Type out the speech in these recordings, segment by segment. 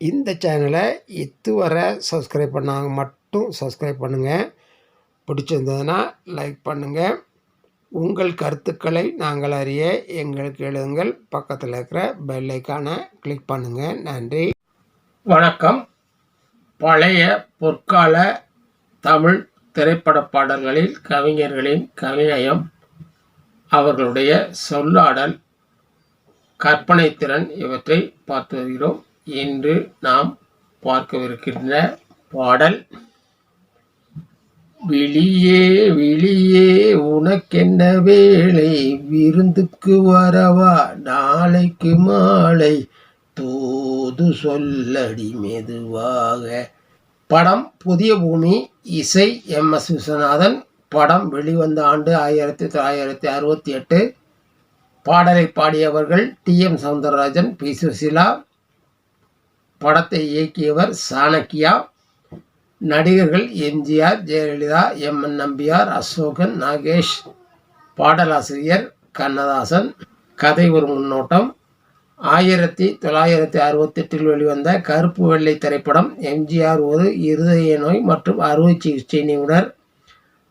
இந்த சேனலை இதுவரை சப்ஸ்கிரைப் பண்ணாங்க மட்டும் சப்ஸ்கிரைப் பண்ணுங்கள். பிடிச்சிருந்ததுன்னா லைக் பண்ணுங்கள். உங்கள் கருத்துக்களை நாங்கள் அறிய எங்களுக்கு எழுதுங்கள். பக்கத்தில் இருக்கிற பெல் ஐக்கானை கிளிக் பண்ணுங்கள். நன்றி, வணக்கம். பழைய பொற்கால தமிழ் திரைப்பட பாடல்களில் கவிஞர்களின் கவிநயம், அவர்களுடைய சொல்லாடல், கற்பனை திறன் இவற்றை பார்த்து வருகிறோம். இன்று நாம் பார்க்கவிருக்கின்ற பாடல், விழியே விழியே உனக்கென்ன வேலை, விருந்துக்கு வரவா நாளைக்கு மாலை, தூது சொல்லடி மெதுவாக. படம் புதிய பூமி, இசை MS விஸ்வநாதன். படம் வெளிவந்த ஆண்டு 1968. பாடலை பாடியவர்கள் TM சௌந்தரராஜன், P சுசீலா. படத்தை இயக்கியவர் சாணக்கியா. நடிகர்கள் MGR, ஜெயலலிதா, MN நம்பியார், அசோகன், நாகேஷ். பாடலாசிரியர் கண்ணதாசன். கதை ஒரு முன்னோட்டம். 1968 வெளிவந்த கருப்பு வெள்ளை திரைப்படம். MGR ஒரு இருதய நோய் மற்றும் அறுவை சிகிச்சை நிபுணர்.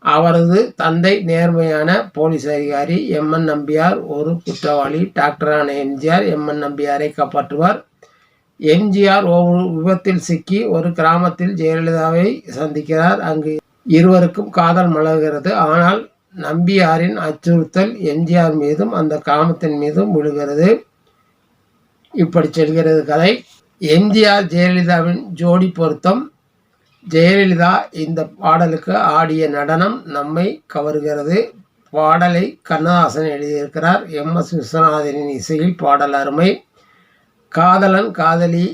அவரது தந்தை நேர்மையான போலீஸ் அதிகாரி. MN நம்பியார் ஒரு குற்றவாளி. டாக்டரான MGR MN நம்பியாரை காப்பாற்றுவார். MGR ஒரு விபத்தில் சிக்கி ஒரு கிராமத்தில் ஜெயலலிதாவை சந்திக்கிறார். அங்கு இருவருக்கும் காதல் மலர்கிறது. ஆனால் நம்பியாரின் அச்சுறுத்தல் MGR மீதும் அந்த கிராமத்தின் மீதும் விழுகிறது. இப்படி செல்கிறது கதை. MGR ஜெயலலிதாவின் ஜோடி பொருத்தம். ஜெயலலிதா இந்த பாடலுக்கு ஆடிய நடனம் நம்மை கவருகிறது. பாடலை கண்ணதாசன் எழுதியிருக்கிறார். MS விஸ்வநாதனின் இசையில் பாடல் அருமை. காதலன் காதலி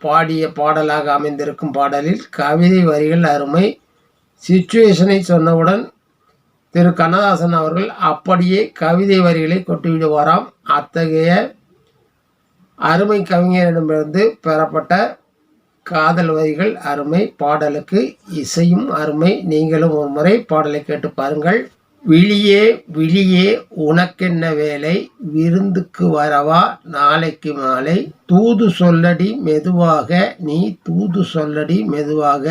பாடிய பாடலாக அமைந்திருக்கும் பாடலில் கவிதை வரிகள் அருமை. சிச்சுவேஷனை சொன்னவுடன் திரு கண்ணதாசன் அவர்கள் அப்படியே கவிதை வரிகளை கொட்டிவிடுவாராம். அத்தகைய அருமை கவிஞரிடமிருந்து பெறப்பட்ட காதல் வரிகள் அருமை. பாடலுக்கு இசையும் அருமை. நீங்களும் ஒரு முறை பாடலை கேட்டு பாருங்கள். விழியே விழியே உனக்கென்ன வேலை, விருந்துக்கு வரவா நாளைக்கு மாலை, தூது சொல்லடி மெதுவாக நீ தூது சொல்லடி மெதுவாக,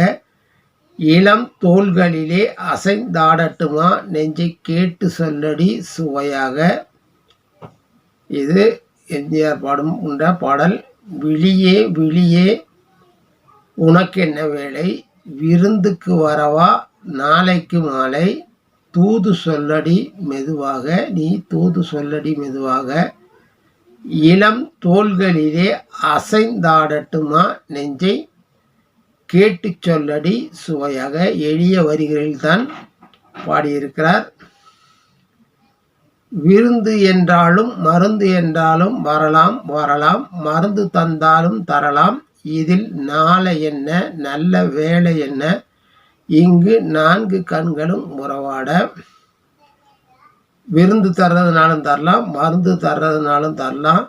இளம் தோள்களிலே அசைந்தாடட்டுமா நெஞ்சை கேட்டு சொல்லடி சுவையாக. இது MGR பாடும் உண்ட பாடல். விழியே விழியே உனக்கென்ன வேலை, விருந்துக்கு வரவா நாளைக்கு மாலை, தூது சொல்லடி மெதுவாக நீ தூது சொல்லடி மெதுவாக, இளம் தோள்களிலே அசைந்தாடட்டுமா நெஞ்சை கேட்டு சொல்லடி சுவையாக. எளிய வரிகளில்தான் பாடியிருக்கிறார். விருந்து என்றாலும் மருந்து என்றாலும் வரலாம் வரலாம், மருந்து தந்தாலும் தரலாம், இதில் நாளை என்ன நல்ல வேலை என்ன, இங்கு 4 கண்களும் உறவாட. விருந்து தர்றதுனாலும் தரலாம், மருந்து தர்றதுனாலும் தரலாம்,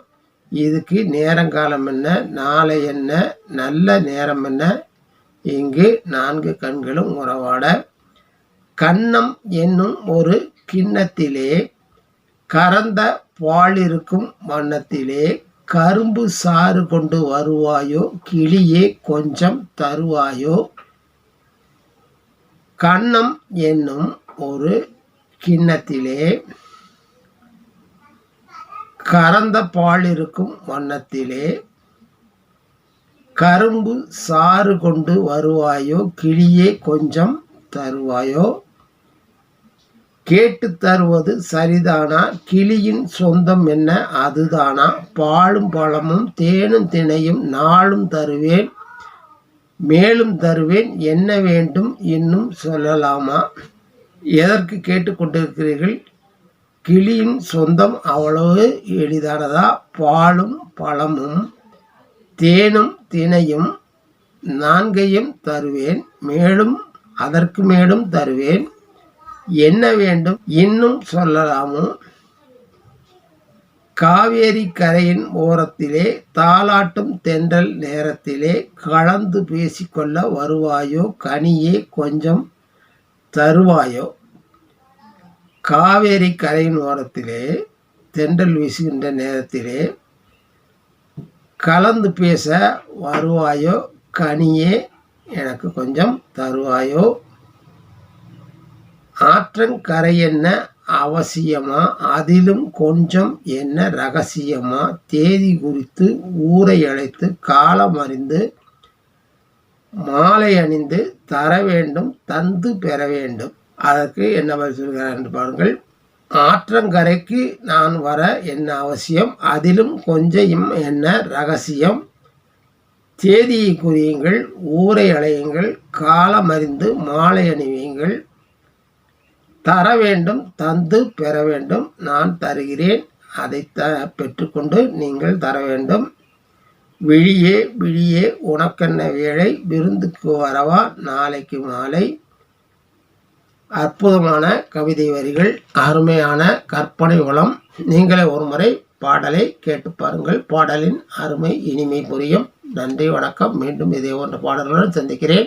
இதுக்கு நேரங்காலம் என்ன, நாளை என்ன நல்ல நேரம் என்ன, இங்கு 4 கண்களும் உறவாட. கன்னம் என்னும் ஒரு கிண்ணத்திலே கறந்த பாலிருக்கும் வண்ணத்திலே, கரும்பு சாறு கொண்டு வருவாயோ கிளியே கொஞ்சம் தருவாயோ. கன்னம் என்னும் ஒரு கிண்ணத்திலே கறந்த பால் இருக்கும் வண்ணத்திலே, கரும்பு சாறு கொண்டு வருவாயோ கிளியே கொஞ்சம் தருவாயோ. கேட்டு தருவது சரிதானா, கிளியின் சொந்தம் என்ன அதுதானா, பாலும் பழமும் தேனும் தினையும் நாளும் தருவேன் மேலும் தருவேன், என்ன வேண்டும் இன்னும் சொல்லலாமா. எதற்கு கேட்டுக்கொண்டிருக்கிறீர்கள்? கிளியின் சொந்தம் அவ்வளவு எளிதானதா? பாலும் பழமும் தேனும் தினையும் 4ஐயும் தருவேன், மேலும் அதற்கு மேலும் தருவேன், என்ன வேண்டும் இன்னும் சொல்லலாமோ. காவேரி கரையின் ஓரத்திலே தாலாட்டும் தென்றல் நேரத்திலே, கலந்து பேசிக்கொள்ள வருவாயோ கனியே கொஞ்சம் தருவாயோ. காவேரி கரையின் ஓரத்திலே தென்றல் வீசுகின்ற நேரத்திலே கலந்து பேச வருவாயோ, கனியே எனக்கு கொஞ்சம் தருவாயோ, ஆற்றங்கரை என்ன அவசியமா, அதிலும் கொஞ்சம் என்ன ரகசியமா, தேதி குறித்து ஊரை அழைத்து காலம் அறிந்து மாலை அணிந்து தர வேண்டும், தந்து பெற வேண்டும். அதற்கு என்ன பதில் சொல்கிறார் என்று பாருங்கள். ஆற்றங்கரைக்கு நான் வர என்ன அவசியம், அதிலும் கொஞ்சம் என்ன ரகசியம், தேதியை குறியுங்கள், ஊரை அழையுங்கள், காலம் அறிந்து மாலை அணிவியுங்கள், தர வேண்டும், தந்து பெற வேண்டும். நான் தருகிறேன், அதை பெற்றுக்கொண்டு நீங்கள் தர வேண்டும். விழியே விழியே உனக்கென்ன வேளை, விருந்துக்கு வரவா நாளைக்கு மாலை. அற்புதமான கவிதை வரிகள், அருமையான கற்பனை வளம். நீங்களே ஒரு முறை பாடலை கேட்டு பாருங்கள். பாடலின் அருமை இனிமை புரியும். நன்றி, வணக்கம். மீண்டும் இதே போன்ற பாடல்களுடன் சந்திக்கிறேன்.